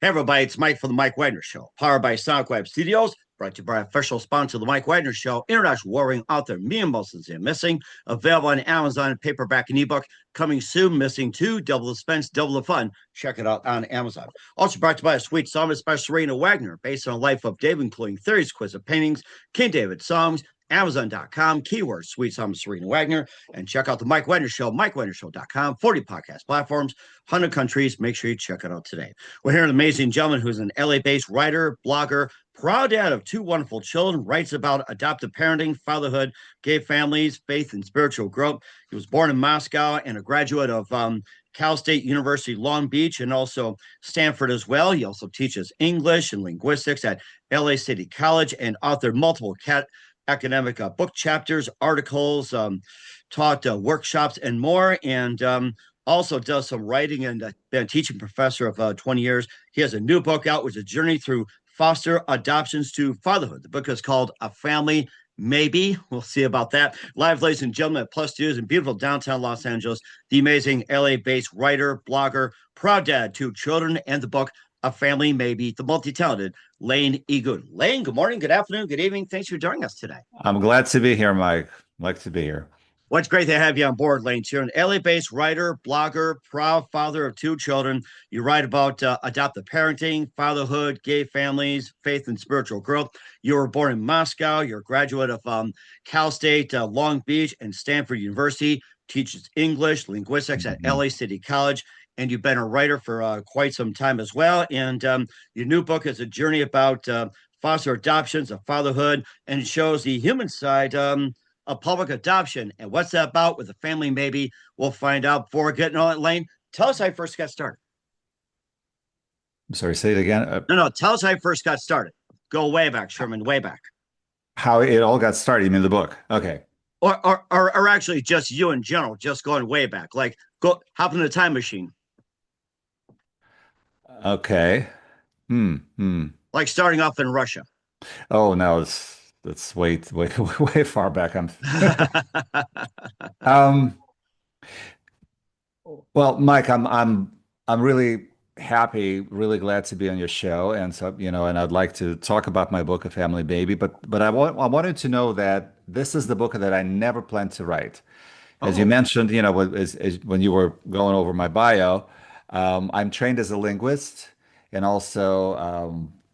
Hey everybody, it's Mike from the Mike Wagner Show, powered by Sonic Web Studios, brought to you by official sponsor of the Mike Wagner Show, international warring author Mia Moses and Missing, available on Amazon, paperback and ebook, coming soon, Missing 2, double the suspense, double the fun. Check it out on Amazon. Also brought to you by a sweet song by Serena Wagner, based on the life of David, including theories, quiz of paintings, King David songs, Amazon.com, keyword Sweet Song Serena Wagner, and check out the Mike Wagner Show, MikeWagnerShow.com, 40 podcast platforms, 100 countries. Make sure you check it out today. We're here with an amazing gentleman who's an LA-based writer, blogger, proud dad of two wonderful children, writes about adoptive parenting, fatherhood, gay families, faith, and spiritual growth. He was born in Moscow and a graduate of Cal State University, Long Beach, and also Stanford as well. He also teaches English and linguistics at LA City College and authored multiple academic book chapters, articles, taught workshops, and more. And also does some writing and been a teaching professor of 20 years. He has a new book out, which is a journey through foster adoptions to fatherhood. The book is called A Family Maybe. We'll see about that. Live, ladies and gentlemen, at Plus Studios in beautiful downtown Los Angeles, the amazing LA-based writer, blogger, proud dad, two children, and the book A Family Maybe, the multi-talented Lane Igoudin. Lane, good morning, good afternoon, good evening. Thanks for joining us today. I'm glad to be here, Mike. Like to be here. Well, it's great to have you on board, Lane. You're an LA-based writer, blogger, proud father of two children. You write about adoptive parenting, fatherhood, gay families, faith, and spiritual growth. You were born in Moscow. You're a graduate of Cal State, Long Beach, and Stanford University. Teaches English, linguistics at Mhm. LA City College. And you've been a writer for quite some time as well. And your new book is a journey about foster adoptions, of fatherhood, and it shows the human side of public adoption. And what's that about with the family? Maybe we'll find out before getting on it, Lane. Tell us how you first got started. I'm sorry, say it again. No, tell us how you first got started. Go way back, Sherman, way back. How it all got started. You mean the book? Okay. Or actually just you in general, just going way back. Like go hop in the time machine. Okay. Hmm. Like starting off in Russia. Oh no, it's way way far back. Um well, Mike, I'm really happy, really glad to be on your show. And so, and I'd like to talk about my book, A Family Baby, but I wanted to know that this is the book that I never planned to write. As you Oh. mentioned, when you were going over my bio, I'm trained as a linguist and also,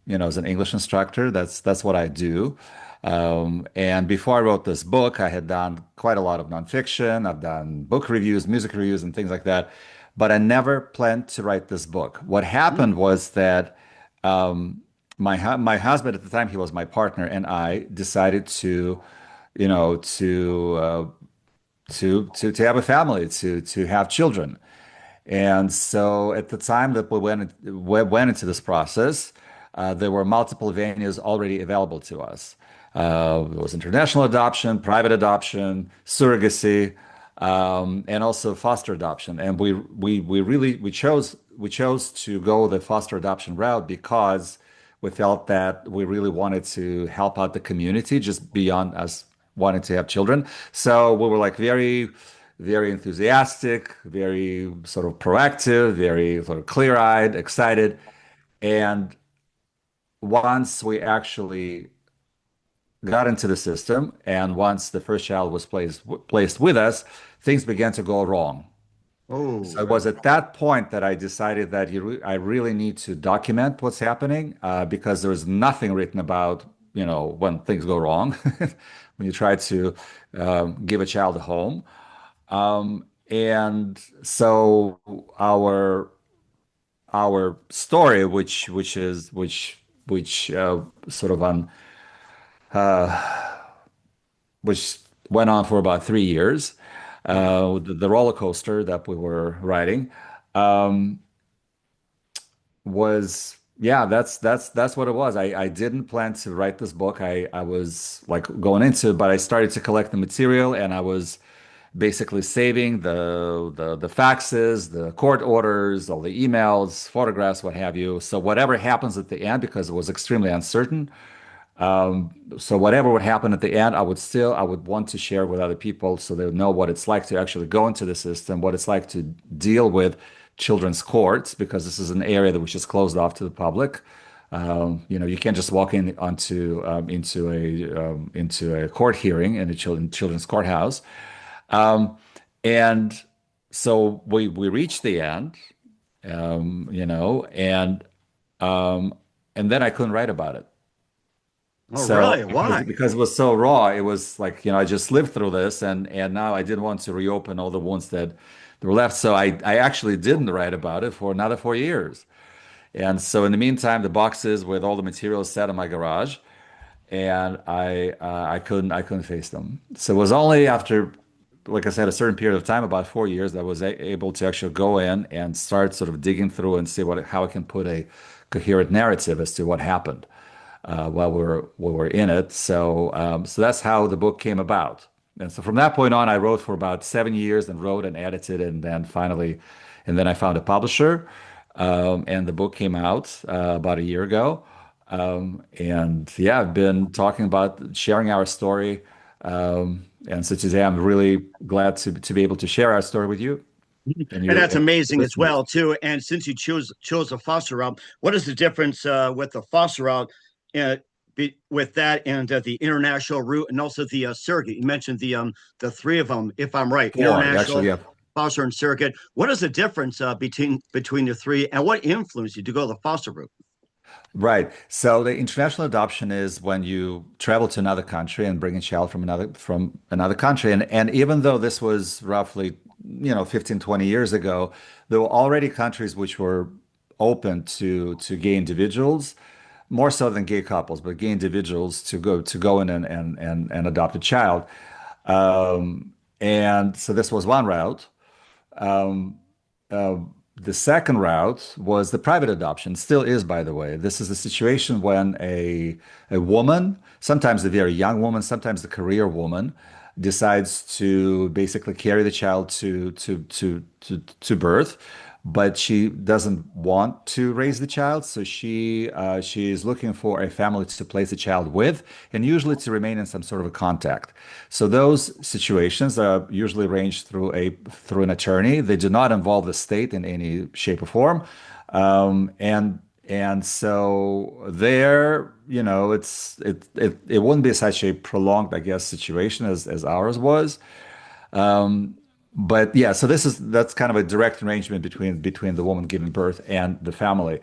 as an English instructor. That's what I do. And before I wrote this book, I had done quite a lot of nonfiction. I've done book reviews, music reviews, and things like that. But I never planned to write this book. What happened Mm. was that my husband at the time, he was my partner, and I decided to, you know, to have a family, to have children. And so at the time that we went into this process, there were multiple venues already available to us. There was international adoption, private adoption, surrogacy, and also foster adoption. And we chose to go the foster adoption route because we felt that we really wanted to help out the community just beyond us wanting to have children. So we were like very, very enthusiastic, very sort of proactive, very sort of clear-eyed, excited. And once we actually got into the system, and once the first child was placed with us, things began to go wrong. So Oh. it was at that point that I decided that I really need to document what's happening because there is nothing written about, when things go wrong, when you try to give a child a home. And so our story, which sort of which went on for about 3 years, the roller coaster that we were riding, um, was yeah, that's what it was. I didn't plan to write this book. I was like going into it, but I started to collect the material, and I was basically saving the faxes, the court orders, all the emails, photographs, what have you. So whatever happens at the end, because it was extremely uncertain. So whatever would happen at the end, I would want to share with other people so they would know what it's like to actually go into the system, what it's like to deal with children's courts because this is an area that which is closed off to the public. You can't just walk in into a court hearing in a children's courthouse. Um, and so we reached the end, you know, um, and then I couldn't write about it. Oh, So really? Why? because it was so raw, it was like, I just lived through this and now I didn't want to reopen all the wounds that were left. So I actually didn't write about it for another 4 years. And so in the meantime, the boxes with all the materials sat in my garage and I couldn't face them. So it was only after, like I said, a certain period of time, about 4 years, that I was able to actually go in and start sort of digging through and see how I can put a coherent narrative as to what happened while we were in it. So that's how the book came about. And so from that point on, I wrote for about 7 years and wrote and edited, and then I found a publisher, and the book came out about a year ago. And yeah, I've been talking about sharing our story. And so today, I'm really glad to be able to share our story with you and And your that's amazing as listeners. well too. And since you chose a foster route, what is the difference with the foster route, uh, with that and the international route, and also the surrogate? You mentioned the three of them, if I'm right, Four, actually, international, yeah. foster, and surrogate. What is the difference between the three, and what influenced you to go the foster route? Right. So the international adoption is when you travel to another country and bring a child from another country. And even though this was roughly, 15, 20 years ago, there were already countries which were open to gay individuals, more so than gay couples, but gay individuals to go in and adopt a child. And so this was one route. Um, uh, the second route was the private adoption, still is, by the way. This is a situation when a woman, sometimes a very young woman, sometimes a career woman, decides to basically carry the child to birth, but she doesn't want to raise the child, so she is looking for a family to place the child with, and usually to remain in some sort of a contact. So those situations are usually arranged through an attorney. They do not involve the state in any shape or form, and so there, it wouldn't be such a prolonged, I guess, situation as ours was. But yeah, so that's kind of a direct arrangement between the woman giving birth and the family.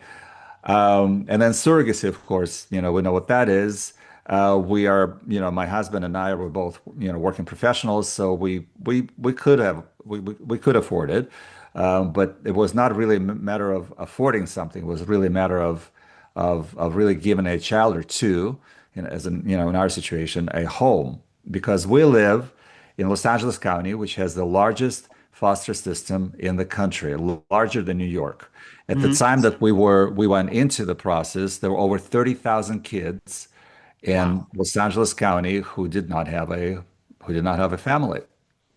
And then surrogacy, of course, we know what that is. We are, my husband and I were both, working professionals, so we could afford it, but it was not really a matter of affording something. It was really a matter of really giving a child or two, in our situation, a home, because we live in Los Angeles County, which has the largest foster system in the country, larger than New York. At the Mm-hmm. time that we went into the process, there were over 30,000 kids in Wow, Los Angeles County who did not have a family.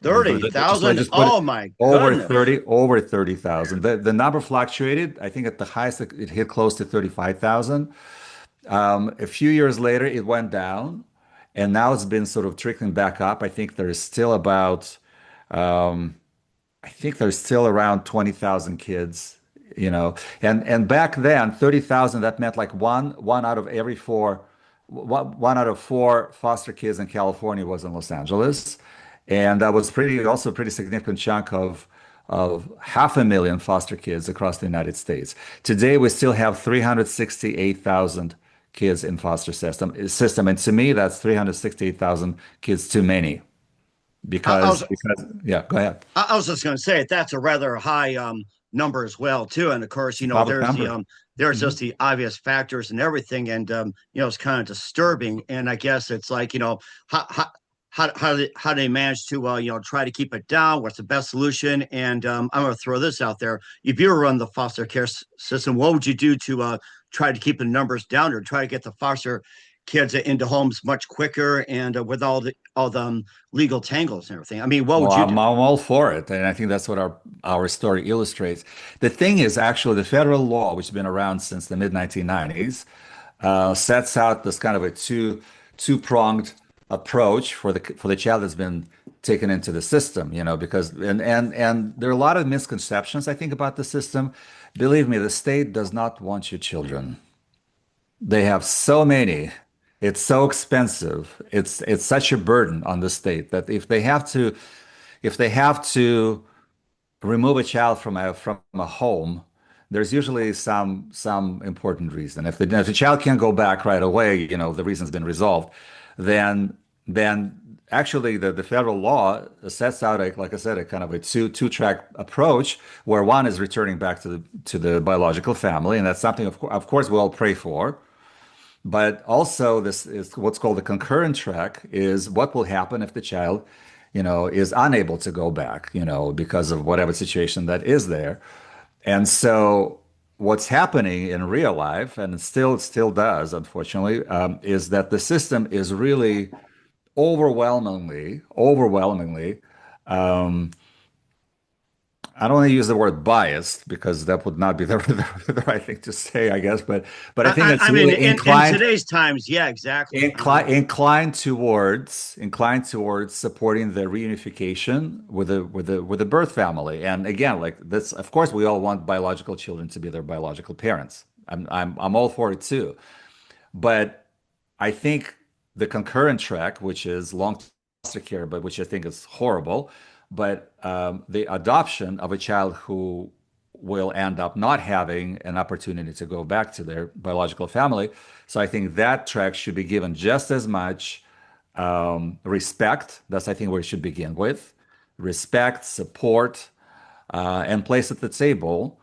thirty Just I thousand. just put it Oh my over goodness. 30,000. The number fluctuated. I think at the highest it hit close to 35,000. A few years later, it went down, and now it's been sort of trickling back up. Um, I think there's still around 20,000 kids, and back then, 30,000, that meant like one out of four foster kids in California was in Los Angeles, and that was also a pretty significant chunk of 500,000 foster kids across the United States. Today, we still have 368,000 kids in foster system, and to me, that's 368,000 kids too many I was because yeah, go ahead. I was just going to say that's a rather high number as well too. And of course, It's a public number. there's Mhm. just the obvious factors and everything, and it's kind of disturbing. And I guess it's like how how how do they manage to try to keep it down? What's the best solution? And I'm going to throw this out there: if you were run the foster care system, what would you do to try to keep the numbers down, or try to get the foster kids into homes much quicker, and with all the legal tangles and everything? I mean, what Well, would you I'm do? all for it, and I think that's what our story illustrates. The thing is, actually, the federal law, which has been around since the mid 1990s, sets out this kind of a two-pronged approach for the child that's been taken into the system, because and there are a lot of misconceptions I think about the system. Believe me, the state does not want your children. They have so many. It's so expensive. It's such a burden on the state that if they have to remove a child from a home, there's usually some important reason. If the child can't go back right away, the reason's been resolved, then actually the federal law sets out like I said, a kind of a two-track approach where one is returning back to the biological family, and that's something of course we all pray for. But also, this is what's called the concurrent track is what will happen if the child, is unable to go back, because of whatever situation that is there. And so what's happening in real life, and it still does, unfortunately, is that the system is really overwhelmingly, um, I don't want to use the word biased because that would not be the right thing to say, I guess. But I think it's I mean, really in today's times, yeah, exactly. inclined towards supporting the reunification with the birth family. And again, like this, of course, we all want biological children to be their biological parents. I'm all for it too. But I think the concurrent track, which is long foster care, but which I think is horrible, but the adoption of a child who will end up not having an opportunity to go back to their biological family. So I think that track should be given just as much respect. That's, I think, where it should begin with respect, support, and place at the table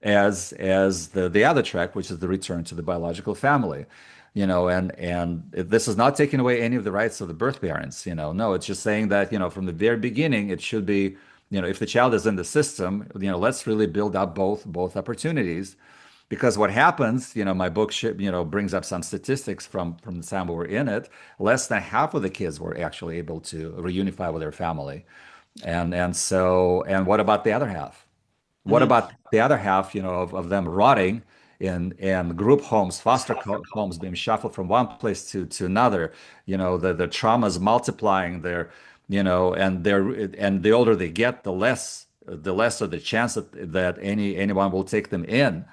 as the other track, which is the return to the biological family. This is not taking away any of the rights of the birth parents. No, it's just saying that from the very beginning it should be, if the child is in the system, let's really build up both opportunities. Because what happens, my book brings up some statistics from the time we were in it. Less than half of the kids were actually able to reunify with their family. And what about the other half? What Mhm. about the other half, of them rotting in group homes, homes, being shuffled from one place to another? The traumas multiplying there, and the older they get, the less of the chance that anyone will take them in.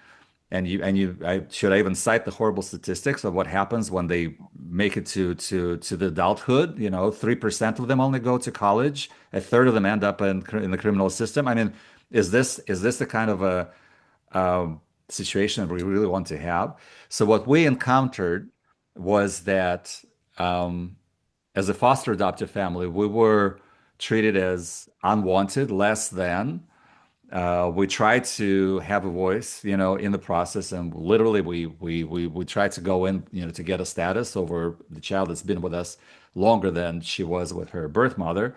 Should I even cite the horrible statistics of what happens when they make it to the adulthood? 3% of them only go to college. A third of them end up in the criminal system. I mean, is this the kind of a situation that we really want to have? So what we encountered was that as a foster adoptive family, we were treated as unwanted, less than. We tried to have a voice, in the process, and literally we tried to go in, to get a status over the child that's been with us longer than she was with her birth mother,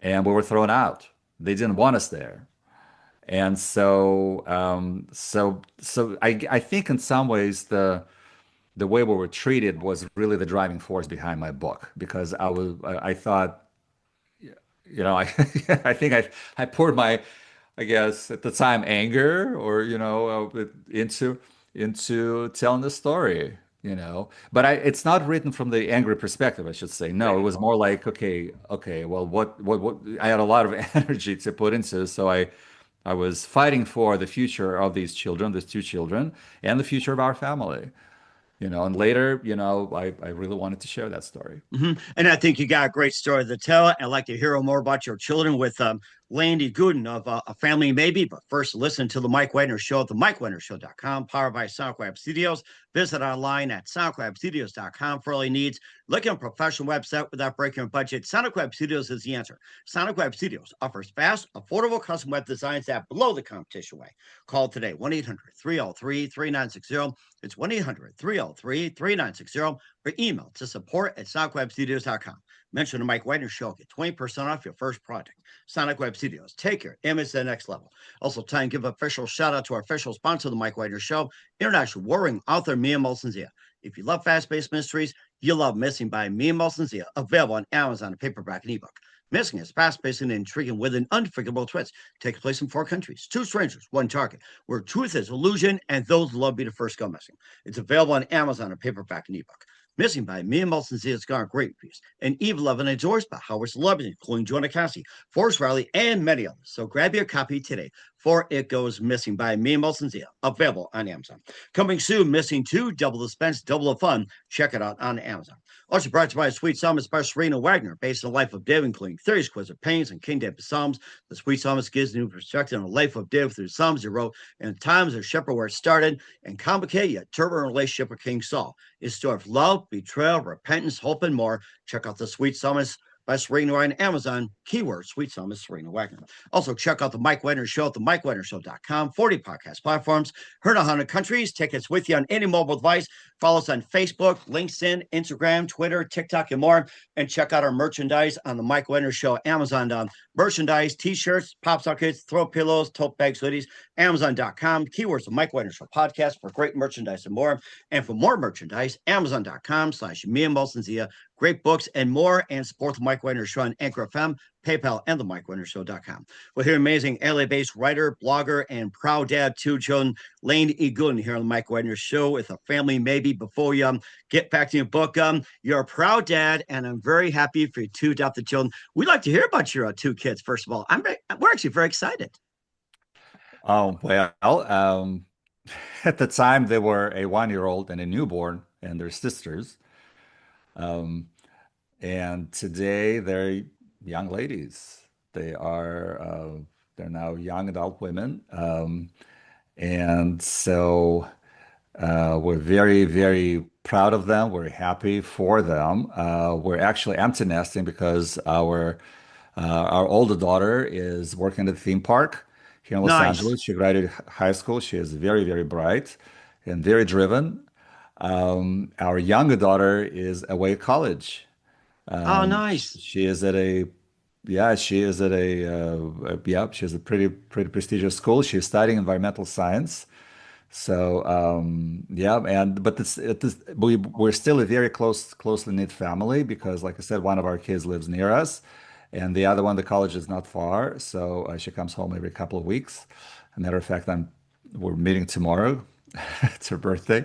and we were thrown out. They didn't want us there. And so I think in some ways the way we were treated was really the driving force behind my book, because I thought, I I think I poured my, I guess at the time, anger, or into telling the story. But it's not written from the angry perspective, I should say. No, it was more like, okay, well, what I had a lot of energy to put into, so I was fighting for the future of these 2 children, and the future of our family. And later, I really wanted to share that story. And I think you got a great story to tell. I'd like to hear more about your children with Lane Igoudin of A Family Maybe. But first, listen to The Mike Wagner Show at themikewagnershow.com, powered by SoundCloud Studios. Visit online at soundcloudstudios.com for all your needs. Look at a professional website without breaking your budget. SoundCloud Studios is the answer. SoundCloud Studios offers fast, affordable custom web designs that blow the competition away. Call today, 1-800-303-3960. It's 1-800-303-3960, or email to support@sonicwebstudios.com. Mention the Mike Wagner Show. Get 20% off your first project. Sonic Web Studios. Take your image to the next level. Also, time to give an official shout out to our official sponsor of the Mike Wagner Show, international warring author Mia Molson-Zia. If you love fast-paced mysteries, you'll love Missing by Mia Molson-Zia, available on Amazon, a paperback and ebook. Missing is fast-paced and intriguing with an unforgettable twist. Takes place in 4 countries, 2 strangers, 1 target, where truth is illusion and those who love be the first go missing. It's available on Amazon, a paperback and ebook. Missing by Me and Molson Z. It's got great reviews. And Eve 11 endorsed by Howard Celebrity, including Jonah Cassie, Forrest Riley, and many others. So grab your copy today for It Goes Missing by Me and Molson Z. Available on Amazon. Coming soon, Missing 2, Double the Suspense, Double the Fun. Check it out on Amazon. Also brought to you by Sweet Psalmist by Serena Wagner, based on the life of David, including theories, quiz of pains, and King David Psalms. The Sweet Psalmist gives new perspective on the life of David through Psalms he wrote and times of shepherd where it started, and complicated yet turbulent relationship with King Saul. His story of love, betrayal, repentance, hope, and more. Check out the Sweet Psalmist by Serena Wagner on Amazon. Keyword Sweet Psalmist Serena Wagner. Also, check out the Mike Wagner Show at the MikeWagnerShow.com. 40 podcast platforms. Heard in 100 countries. Take us with you on any mobile device. Follow us on Facebook, LinkedIn, Instagram, Twitter, TikTok, and more. And check out our merchandise on the Mike Wagner Show Amazon. Merchandise, t-shirts, pop sockets, throw pillows, tote bags, hoodies, Amazon.com. Keywords the Mike Wagner Show podcast for great merchandise and more. And for more merchandise, Amazon.com/Me and Molson Zia. Great books and more. And support the Mike Wagner Show on Anchor FM, PayPal, and the MikeWagnerShow.com. We'll hear amazing LA-based writer, blogger, and proud dad, two children, Lane Igoudin, here on the Mike Wagner Show with a family maybe. Before you get back to your book, you're a proud dad, and I'm very happy for your two adopted children. We'd like to hear about your two kids, first of all. We're actually very excited. Oh, well, at the time they were a 1-year-old and a newborn and their sisters. Um, and today they're young ladies. They're now young adult women. And so we're very, very proud of them. We're happy for them. We're actually empty nesting because our older daughter is working at the theme park here in Los Nice. Angeles. She graduated high school. She is very, very bright and very driven. Our younger daughter is away at college. Oh, Sh nice. she is at a yeah, she is at yeah, she has a pretty prestigious school. She's studying environmental science. So yeah, and but we're still a very closely knit family because, like I said, one of our kids lives near us, and the other one, the college is not far. So she comes home every couple of weeks. As a matter of fact, we're meeting tomorrow. It's her birthday.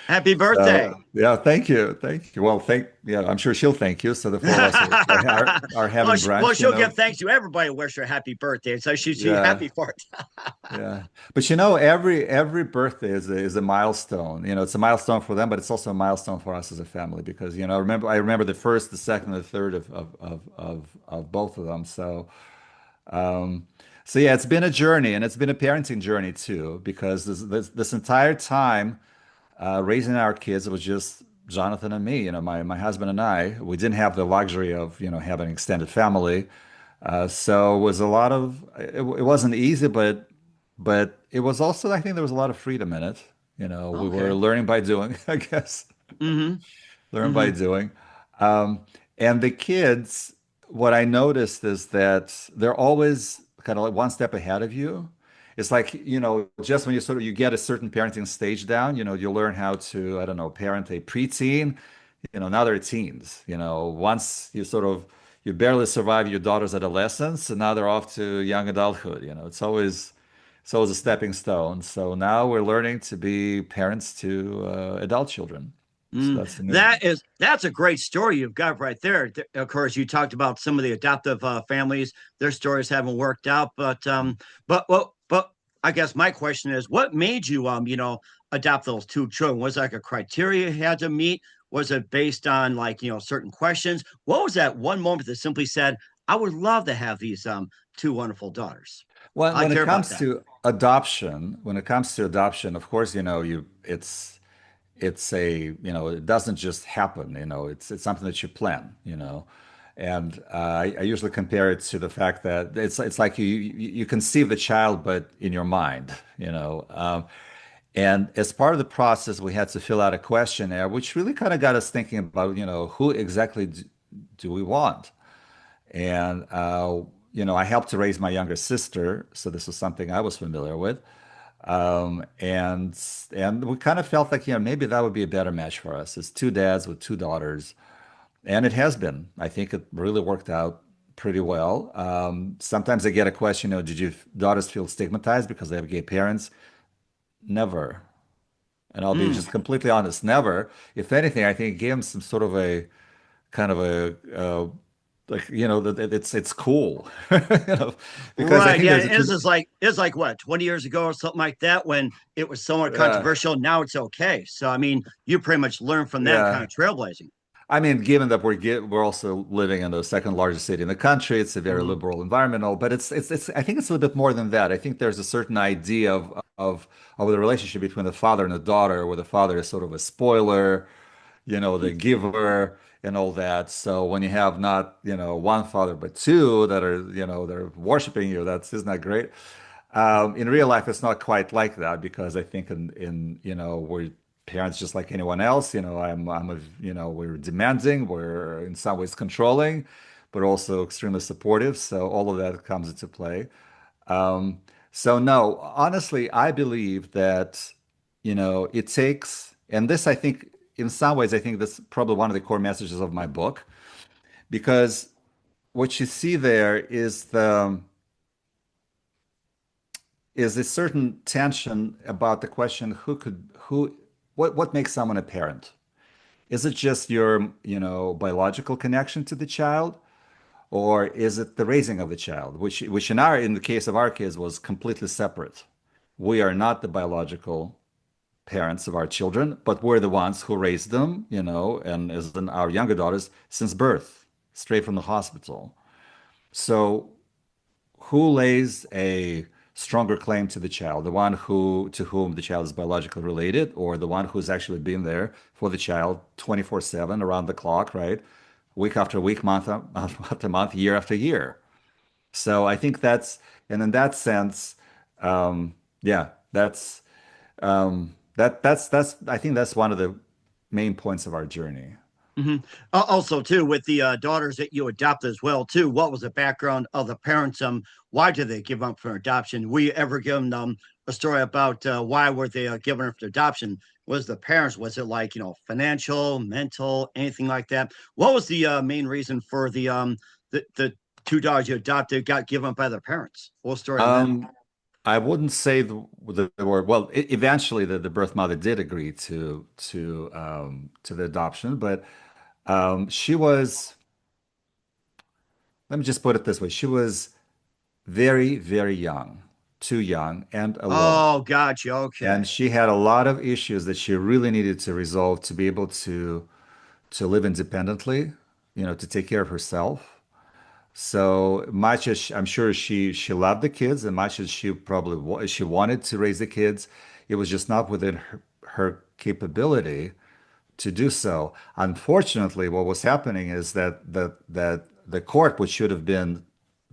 Happy So birthday. yeah, thank you. Well, yeah, I'm sure she'll thank you. So the four of us are well, having well, brunch, she'll give thanks to everybody who wishes her happy birthday. So she's Yeah. happy for it. Yeah, but every birthday is a milestone. It's a milestone for them, but it's also a milestone for us as a family because I remember the first, the second, and the third of both of them. Um, so yeah, it's been a journey, and it's been a parenting journey too, because this entire time raising our kids, it was just Jonathan and me. My husband and I. We didn't have the luxury of having an extended family. So it was a lot of it wasn't easy, but it was also, I think there was a lot of freedom in it. We were Okay. learning by doing, I guess. Mm-hmm. Learn by Mm-hmm. doing. Um, and the kids, what I noticed is that they're always kind of like one step ahead of you. It's like, just when you get a certain parenting stage down, you learn how to, I don't know, parent a preteen, now they're teens. Once you barely survive your daughter's adolescence, and now they're off to young adulthood. It's always a stepping stone. So now we're learning to be parents to adult children. So Mm, that's the new. that's a great story you've got right there. Of course, you talked about some of the adoptive families; their stories haven't worked out. But I guess my question is, what made you adopt those two children? Was it like a criteria you had to meet? Was it based on like certain questions? What was that one moment that simply said, "I would love to have these two wonderful daughters"? When I when it care about comes that. to adoption, of course, it doesn't just happen. It's something that you plan. And I usually compare it to the fact that it's like you conceive the child, but in your mind. And as part of the process, we had to fill out a questionnaire, which really kind of got us thinking about, who exactly do we want? And I helped to raise my younger sister, so this was something I was familiar with. And we kind of felt like, maybe that would be a better match for us as two dads with two daughters. And it has been. I think it really worked out pretty well. Sometimes I get a question, did your daughters feel stigmatized because they have gay parents? Never. And I'll be Mm. just completely honest, never. If anything, I think it gave him some sort of a kind of a like that it's cool, because I Right. think Yeah. there's a And this is like what, 20 years ago or something like that when it was somewhat yeah, controversial. Now it's okay. So I mean, you pretty much learn from that kind yeah. of trailblazing. I mean, given that we're also living in the second largest city in the country, it's a very Mhm. liberal environmental, but it's I think it's a little bit more than that. I think there's a certain idea of the relationship between the father and the daughter, where the father is sort of a spoiler, the giver and all that. So when you have not, one father but two that are, they're worshiping you, that's isn't that great? In real life, it's not quite like that because I think we're parents just like anyone else. We're demanding, we're in some ways controlling, but also extremely supportive. So all of that comes into play. Um, so no, honestly, I believe that, it takes, and this I think in some ways, I think that's probably one of the core messages of my book, because what you see there is a certain tension about the question what makes someone a parent? Is it just your, biological connection to the child, or is it the raising of the child, which in the case of our kids was completely separate. We are not the biological parents of our children, but we're the ones who raised them, and as in our younger daughters since birth, straight from the hospital. So who lays a stronger claim to the child, the one who to whom the child is biologically related, or the one who's actually been there for the child 24/7 around the clock, right? Week after week, month after month, year after year. So I think and in that sense, yeah, that's I think that's one of the main points of our journey. Hmm. Also, too, with the daughters that you adopted as well, too. What was the background of the parents? Why did they give up for adoption? We ever given them a story about why were they given up for adoption? Was the parents? Was it like financial, mental, anything like that? What was the main reason for the two dogs you adopted got given up by their parents? Full story on that. Um, I wouldn't say the word. Well, eventually the birth mother did agree to the adoption, but she was. Let me just put it this way: she was very, very young, too young, and alone. Oh, gotcha. Okay. And she had a lot of issues that she really needed to resolve to be able to live independently, to take care of herself. So much as I'm sure she loved the kids, and much as she probably she wanted to raise the kids, it was just not within her capability to do so. Unfortunately, what was happening is that the court, which should have been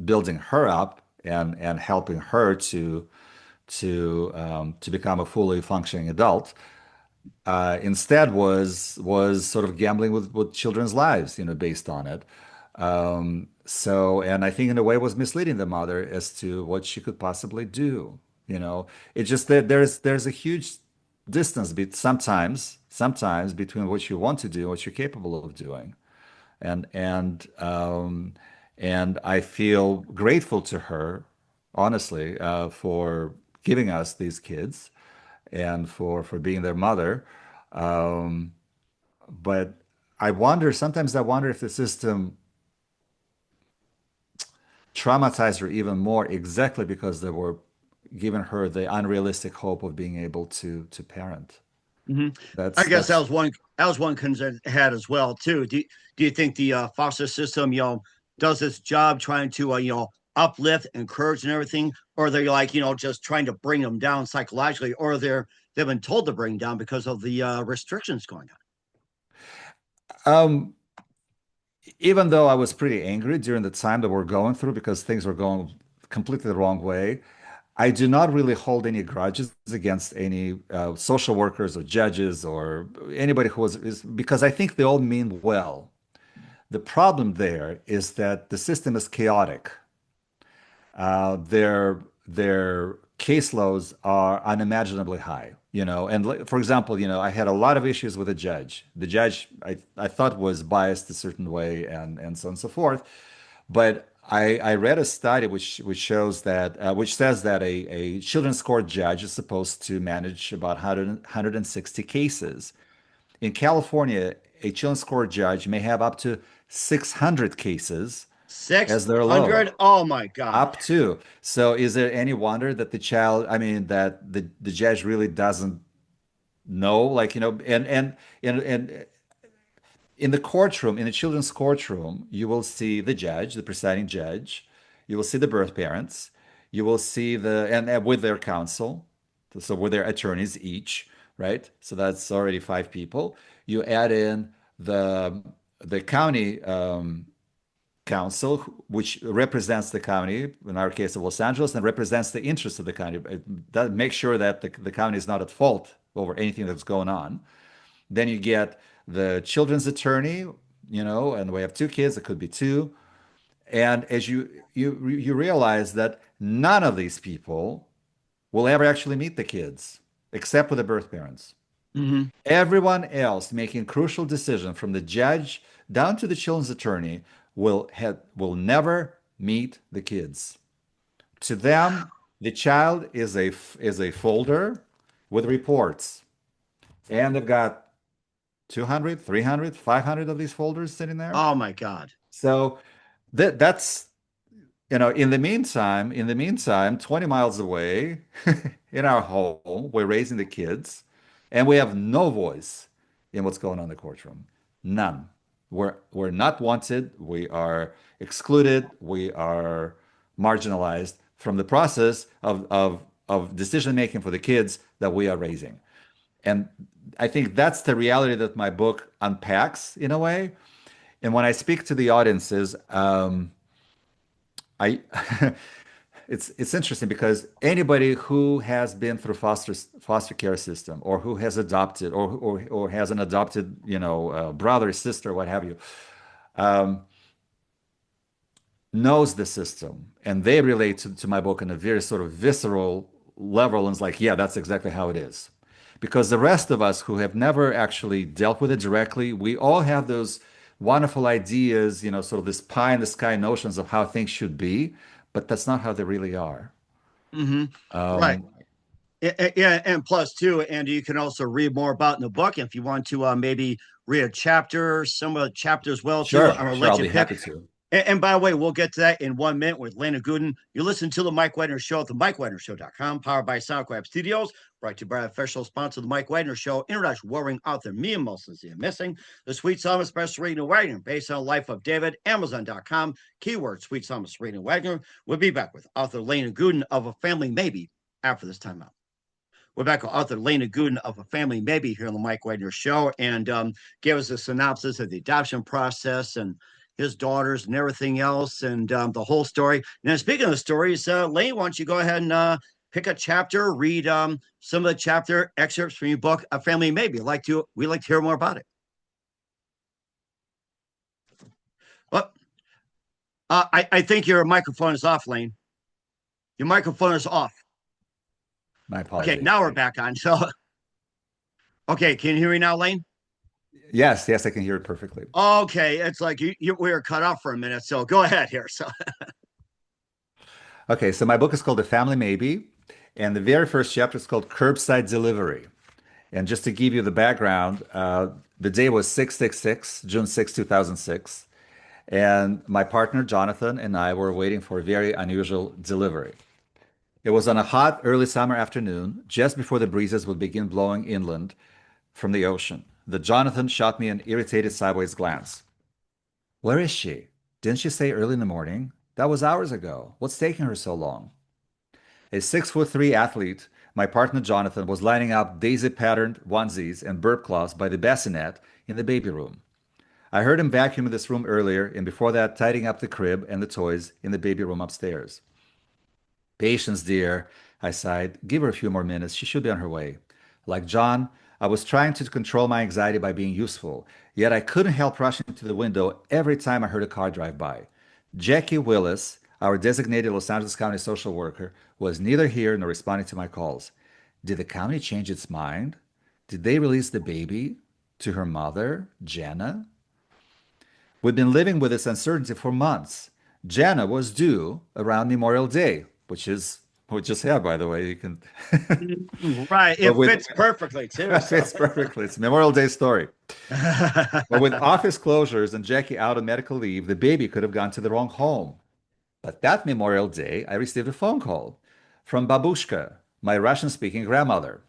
building her up and helping her to become a fully functioning adult, instead was sort of gambling with children's lives, based on it. And I think in a way was misleading the mother as to what she could possibly do. It's just that there's a huge distance sometimes between what you want to do and what you're capable of doing. And and um, and I feel grateful to her, honestly, for giving us these kids and for being their mother. Um, but sometimes I wonder if the system traumatized her even more exactly because they were giving her the unrealistic hope of being able to parent. Hmm. I That's guess that's that was one concern I had as well too. Do you think the foster system does its job trying to uplift, encourage, and everything, or they're like just trying to bring them down psychologically, or they've been told to bring down because of the restrictions going um even though I was pretty angry during the time that we're going through because things were going completely the wrong way, I do not really hold any grudges against any social workers or judges or anybody who because I think they all mean well. The problem there is that the system is chaotic. Their caseloads are unimaginably high, And for example, I had a lot of issues with the judge. The judge I thought was biased a certain way and so on and so forth. But I read a study which says that a children's court judge is supposed to manage about 160 cases. In California, a children's court judge may have up to 600 cases as their load. 600? Oh my God. Up to. So is there any wonder that that the judge really doesn't know, like, and in the courtroom, in the children's courtroom, you will see the judge, the presiding judge. You will see the birth parents. You will see and with their counsel, so with their attorneys each, right? So that's already five people. You add in the the county council, which represents the county, in our case of Los Angeles, and represents the interests of the county. That makes sure that the county is not at fault over anything that's going on. Then you get the children's attorney, and we have two kids, it could be two. And as you realize that none of these people will ever actually meet the kids, except for the birth parents. Hmm. Everyone else making crucial decisions from the judge down to the children's attorney will never meet the kids. To them, the child is a folder with reports. And they've got 200, 300, 500 of these folders sitting there. Oh my God. So that's, in the meantime, 20 miles away in our home, we're raising the kids and we have no voice in what's going on in the courtroom. None. We're not wanted. We are excluded. We are marginalized from the process of decision making for the kids that we are raising. And I think that's the reality that my book unpacks in a way. And when I speak to the audiences, I it's interesting because anybody who has been through foster care system or who has adopted or has an adopted brother, sister, what have you, um, knows the system and they relate to my book in a very sort of visceral level and it's like, yeah, that's exactly how it is. Because the rest of us who have never actually dealt with it directly, we all have those wonderful ideas, sort of this pie in the sky notions of how things should be, but that's not how they really are. Hmm. Right. Um, Yeah, and plus too, Andy, you can also read more about in the book if you want to maybe read a chapter, some of the chapters well too. sure, I'm gonna sure, let I'll you be pick. happy to. And by the way, we'll get to that in 1 minute with Lane Igoudin. You listen to the Mike Wagner Show at the MikeWagnerShow.com, powered by SoundCloud Studios, brought to you by official sponsor of the Mike Wagner Show, international warring author, me and Moses missing, the Sweet Psalmist by Serena Wagner, based on the life of David, Amazon.com, keyword Sweet Psalmist Serena Wagner. We'll be back with author Lane Igoudin of A Family Maybe after this time out. We're back with author Lane Igoudin of A Family Maybe here on the Mike Wagner Show, and gave us a synopsis of the adoption process and his daughters and everything else, and the whole story. Now, speaking of the stories, Lane, why don't you go ahead and pick a chapter, read some of the chapter excerpts from your book, A Family Maybe. We like to hear more about it. Well, I think your microphone is off, Lane. Your microphone is off. My Okay, apologies. now we're back on. So, okay, can you hear me now, Lane? Yes, yes, I can hear it perfectly. Okay, it's like we were cut off for a minute. So go ahead here. So, Okay, so my book is called The Family Maybe, and the very first chapter is called Curbside Delivery. And just to give you the background, the day was 666, June 6, 2006. And my partner, Jonathan, and I were waiting for a very unusual delivery. It was on a hot, early summer afternoon, just before the breezes would begin blowing inland from the ocean, that Jonathan shot me an irritated sideways glance. Where is she? Didn't she say early in the morning? That was hours ago. What's taking her so long? A 6'3" athlete, my partner Jonathan was lining up daisy patterned onesies and burp cloths by the bassinet in the baby room. I heard him vacuuming this room earlier, and before that, tidying up the crib and the toys in the baby room upstairs. Patience, dear, I sighed. Give her a few more minutes. She should be on her way. Like John, I was trying to control my anxiety by being useful, yet I couldn't help rushing to the window every time I heard a car drive by. Jackie Willis, our designated Los Angeles County social worker, was neither here nor responding to my calls. Did the county change its mind? Did they release the baby to her mother, Jenna? We've been living with this uncertainty for months. Jana was due around Memorial Day, which is we just had, by the way. You can, Right. but It with fits perfectly too. So fits perfectly. It's a Memorial Day story. But with office closures and Jackie out on medical leave, the baby could have gone to the wrong home. But that Memorial Day, I received a phone call from Babushka, my Russian-speaking grandmother.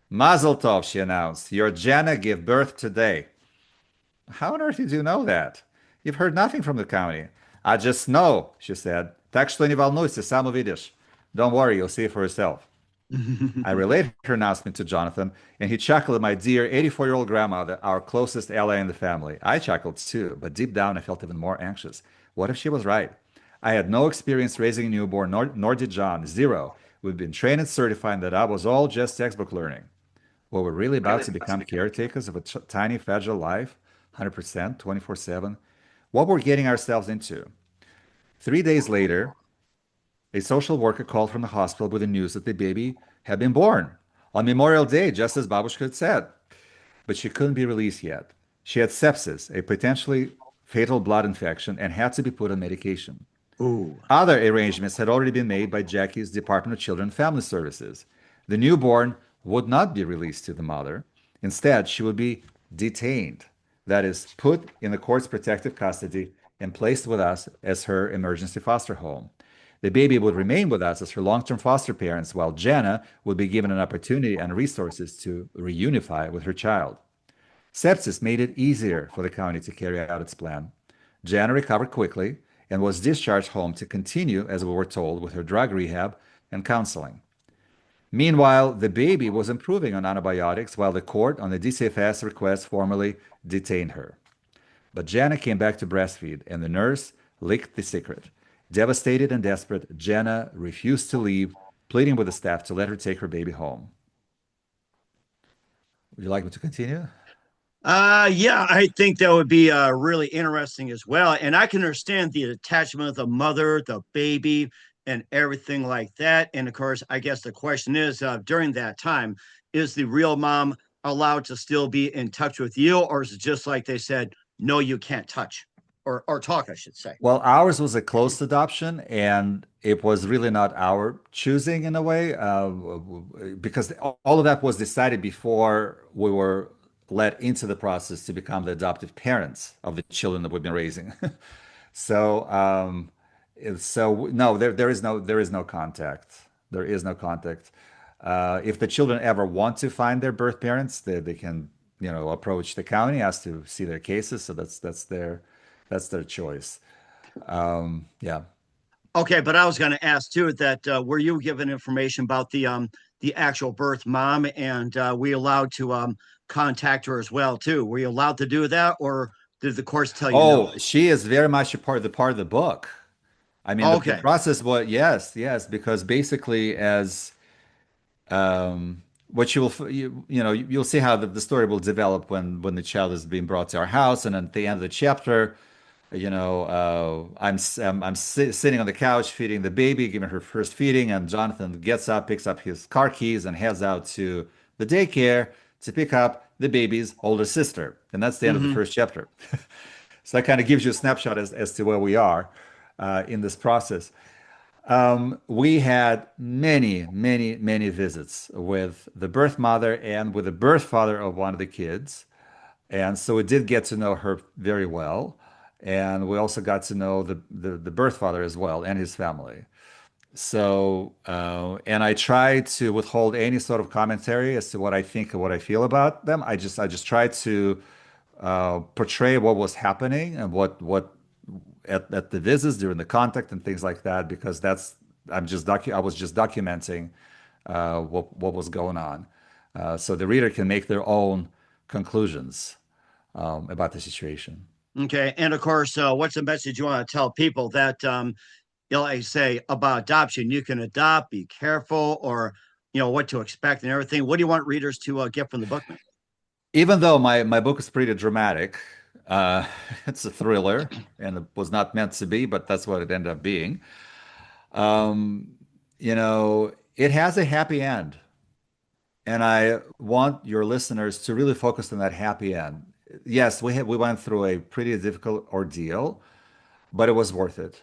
Mazel tov, she announced. Your Jana gave birth today. How on earth did you know that? You've heard nothing from the county. I just know, she said. Так что не волнуйся, сам увидишь. Don't worry, you'll see it for yourself. I relayed her announcement to Jonathan, and he chuckled at my dear 84-year-old grandmother, our closest ally in the family. I chuckled too, but deep down I felt even more anxious. What if she was right? I had no experience raising a newborn, nor did John. Zero. We'd been trained and certified that I was all just textbook learning. Were we really about to become caretakers of a tiny, fragile life? 100%, 24/7? What were we getting ourselves into? 3 days later, a social worker called from the hospital with the news that the baby had been born on Memorial Day, just as Babushka had said. But she couldn't be released yet. She had sepsis, a potentially fatal blood infection, and had to be put on medication. Ooh. Other arrangements had already been made by Jackie's Department of Children and Family Services. The newborn would not be released to the mother. Instead, she would be detained, that is, put in the court's protective custody and placed with us as her emergency foster home. The baby would remain with us as her long term foster parents, while Jana would be given an opportunity and resources to reunify with her child. Sepsis made it easier for the county to carry out its plan. Jana recovered quickly and was discharged home to continue, as we were told, with her drug rehab and counseling. Meanwhile, the baby was improving on antibiotics while the court, on the DCFS request, formally detained her. But Jana came back to breastfeed, and the nurse leaked the secret. Devastated and desperate, Jana refused to leave, pleading with the staff to let her take her baby home. Would you like me to continue? Yeah, I think that would be really interesting as well. And I can understand the attachment of the mother, the baby, and everything like that. And of course, I guess the question is during that time, is the real mom allowed to still be in touch with you, or is it just like they said, no, you can't touch or talk, I should say? Well, ours was a closed adoption, and it was really not our choosing in a way, because all of that was decided before we were let into the process to become the adoptive parents of the children that we've been raising. So, no, there is no contact. There is no contact. If the children ever want to find their birth parents, they can, approach the county, ask to see their cases. So that's their choice. Yeah. Okay, but I was going to ask too that were you given information about the actual birth mom, and we allowed to contact her as well too? Were you allowed to do that, or did the courts tell you no? Oh, she is very much a part of the book. I mean, the Okay. process was yes, yes, because basically as what you'll see how the story will develop when the child is being brought to our house, and at the end of the chapter, I'm sitting on the couch feeding the baby, giving her first feeding, and Jonathan gets up, picks up his car keys, and heads out to the daycare to pick up the baby's older sister, and that's the end of the Hmm. first chapter. So that kind of gives you a snapshot as to where we are in this process. We had many, many, many visits with the birth mother and with the birth father of one of the kids. And so we did get to know her very well. And we also got to know the birth father as well and his family. So, and I try to withhold any sort of commentary as to what I think and what I feel about them. I just try to portray what was happening and what at the visits during the contact and things like that, because I was just documenting what was going on, so the reader can make their own conclusions about the situation. Okay, and of course, what's the message you want to tell people that like say about adoption? You can adopt, be careful, or what to expect and everything. What do you want readers to get from the book, man? Even though my book is pretty dramatic, uh, it's a thriller, and it was not meant to be, but that's what it ended up being. Um, it has a happy end. And I want your listeners to really focus on that happy end. Yes, we went through a pretty difficult ordeal, but it was worth it.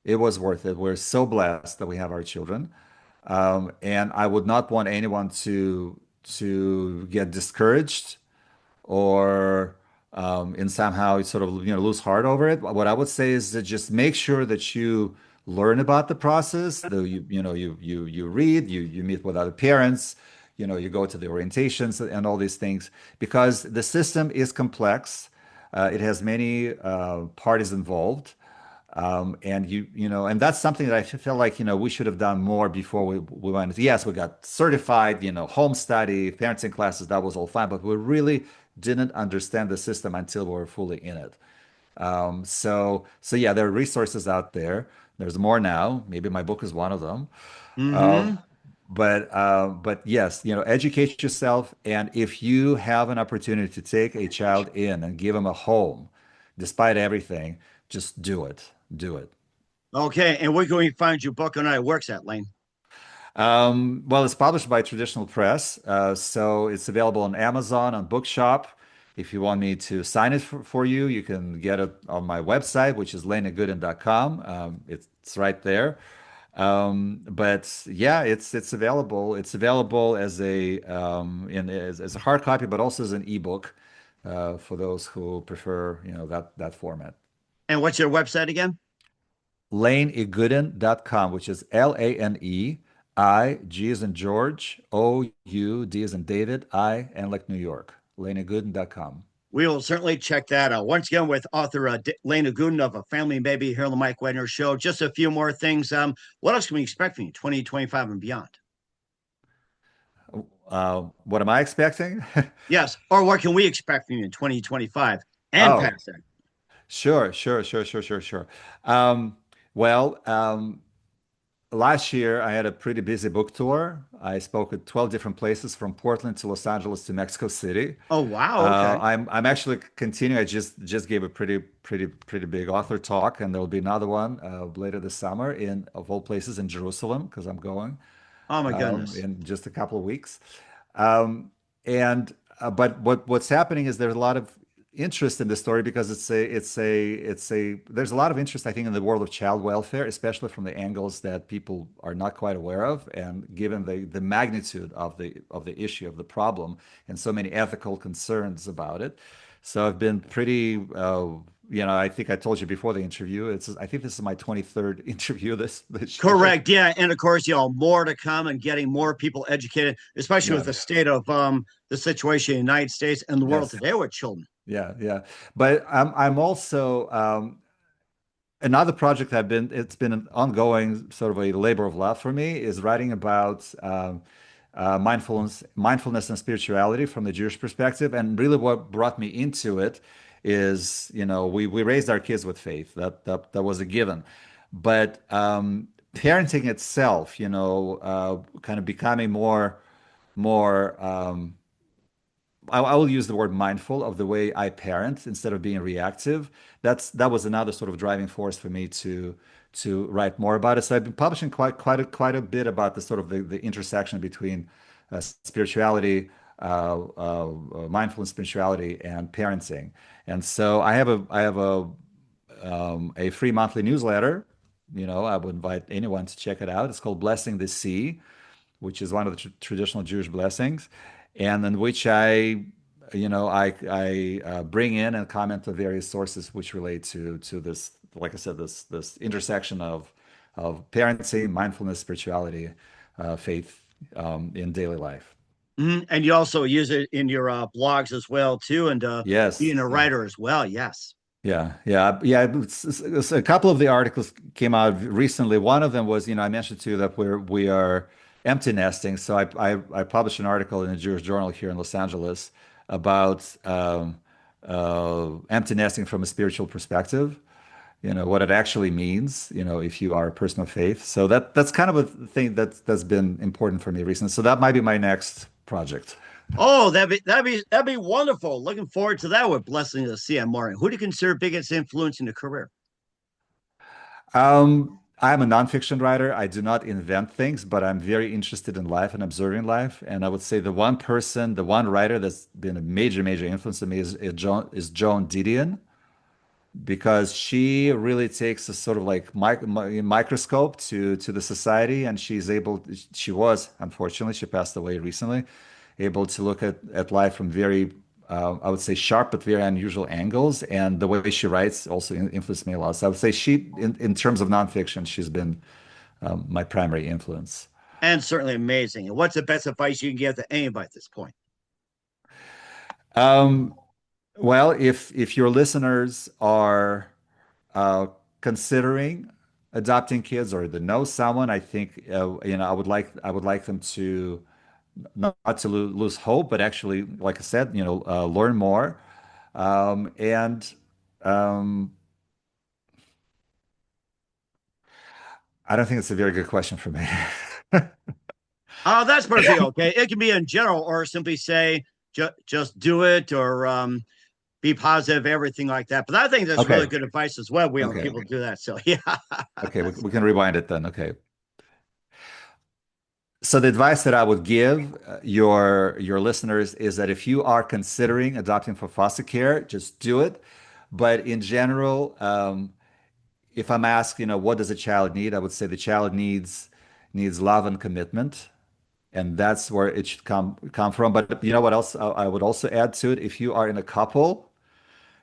It was worth it. We're so blessed that we have our children. And I would not want anyone to get discouraged or in somehow sort of lose heart over it. What I would say is that just make sure that you learn about the process. Though you read, you meet with other parents, you go to the orientations and all these things because the system is complex. It has many parties involved. And and that's something that I feel like, we should have done more before we went. Yes, we got certified, home study, parenting classes, that was all fine, but we really didn't understand the system until we were fully in it. So yeah, there are resources out there. There's more now. Maybe my book is one of them. Uh, Mm-hmm. but yes, educate yourself. And if you have an opportunity to take a child in and give them a home, despite everything, just do it. Do it. Okay, and we're going to find your book and how it works at, Lane. Well, it's published by Traditional Press, so it's available on Amazon, on Bookshop. If you want me to sign it for you, you can get it on my website, which is laneagoudin.com. It's right there. But yeah, it's available. It's available as as a hard copy, but also as an ebook for those who prefer, that format. And what's your website again? LaneIgoudin.com, which is Lane, G as in George, O-U, D as in David, I, and like New York. LaneIgoudin.com. We will certainly check that out. Once again, with author Lane Igoudin of A Family Maybe here on the Mike Wagner Show. Just a few more things. What else can we expect from you 2025 and beyond? What am I expecting? Yes, or what can we expect from you in 2025 and Oh, past that? sure, sure, sure, sure, sure, sure. Um, well, last year I had a pretty busy book tour. I spoke at 12 different places from Portland to Los Angeles to Mexico City. Oh, wow. Okay. I'm actually continuing. I just gave a pretty big author talk, and there will be another one later this summer in of all places in Jerusalem because I'm going Oh, my goodness. in just a couple of weeks. Um, and but what's happening is there's a lot of interest in this story because there's a lot of interest I think in the world of child welfare, especially from the angles that people are not quite aware of, and given the magnitude of the issue of the problem and so many ethical concerns about it. So I've been pretty. I think I told you before the interview. I think this is my 23rd interview this year. Correct. Yeah. And of course, more to come and getting more people educated, especially with Yeah. the state of the situation in the United States and the world Yes. today with children. Yeah, yeah. But I'm also another project it's been an ongoing sort of a labor of love for me is writing about mindfulness and spirituality from the Jewish perspective. And really what brought me into it is, we raised our kids with faith. That was a given. But parenting itself, kind of becoming more I will use the word mindful of the way I parent instead of being reactive. That was another sort of driving force for me to write more about it. So I've been publishing quite a bit about the sort of the intersection between spirituality, mindfulness, spirituality, and parenting. And so I have a free monthly newsletter. I would invite anyone to check it out. It's called Blessing the Sea, which is one of the traditional Jewish blessings, and in which I bring in and comment on various sources which relate to this, like I said, this intersection of parenting, mindfulness, spirituality, faith in daily life. And you also use it in your blogs as well, too, and being Yes, a yeah. writer as well. Yes. Yeah, yeah, yeah. A couple of the articles came out recently. One of them was, I mentioned to you that we are empty nesting. So I published an article in a Jewish journal here in Los Angeles about empty nesting from a spiritual perspective. What it actually means. If you are a person of faith. So that's kind of a thing that's been important for me recently. So that might be my next project. Oh, that'd be wonderful. Looking forward to that with Blessing to see I'm Maureen. Who do you consider biggest influence in your career? I'm a nonfiction writer. I do not invent things, but I'm very interested in life and observing life. And I would say the one writer that's been a major, major influence on me is Joan Didion. because she really takes a sort of like microscope to the society, and she was, unfortunately, she passed away recently, able to look at life from very, I would say, sharp but very unusual angles. And the way she writes also influenced me a lot. So I would say in terms of nonfiction, she's been my primary influence. And certainly amazing. And what's the best advice you can give to anybody at this point? Um, well, if your listeners are considering adopting kids or they know someone, I think I would like them to not to lose hope, but actually, like I said, learn more. And um, I don't think it's a very good question for me. Oh, that's perfectly okay. It can be in general, or simply say, just do it, or be positive, everything like that. But I think that's really Okay. good advice as well. We want Okay. people to do that. So, yeah. Okay. We can rewind it then. Okay. So the advice that I would give your listeners is that if you are considering adopting for foster care, just do it. But in general, if I'm asked, what does a child need? I would say the child needs love and commitment, and that's where it should come from. But you know what else I would also add to it? If you are in a couple,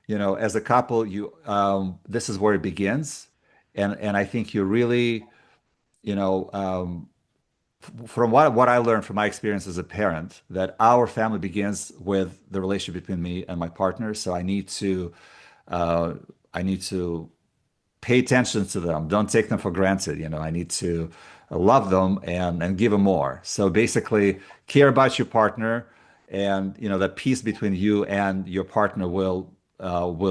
as a couple, you this is where it begins, and I think you really, you know, from what I learned from my experience as a parent, that our family begins with the relationship between me and my partner. So uh, I need to pay attention to them. Don't take them for granted. I need to love them and give them more. So basically, care about your partner, and that peace between you and your partner will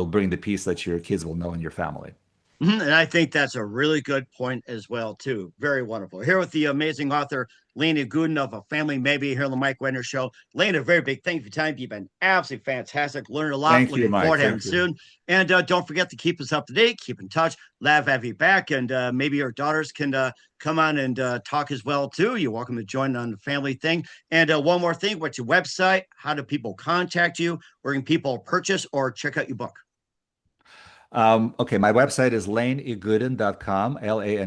bring the peace that your kids will know in your family. And I think that's a really good point as well, too. Very wonderful. Here with the amazing author, Lane Igoudin of A Family Maybe here on the Mike Wagner Show. Lane, a very big thank you for your time. You've been absolutely fantastic. Learned a lot. Thank you, Looking forward Mike. to having Thank you. soon. And don't forget to keep us up to date. Keep in touch. Love have you back. And maybe your daughters can come on and talk as well, too. You're welcome to join on the family thing. And one more thing, what's your website? How do people contact you? Where can people purchase or check out your book? Okay, my website is laneigoudin.com, LANEIGOUDIN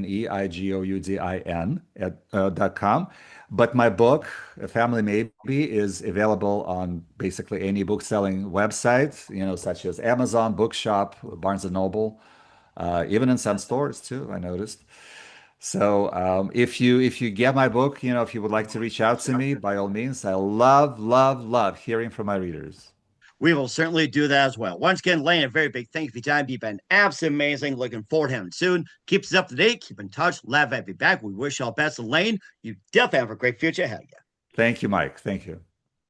.com. But my book, A Family Maybe, is available on basically any book selling website, such as Amazon, Bookshop, Barnes and Noble, even in some stores too, I noticed. So if you get my book, if you would like to reach out to me, by all means, I love, love, love hearing from my readers. We will certainly do that as well. Once again, Lane, a very big thank you for your time. You've been absolutely amazing. Looking forward to having soon. Keep us up to date. Keep in touch. Love to have you back. We wish you all best. And Lane, you definitely have a great future ahead of you. Thank you, Mike. Thank you.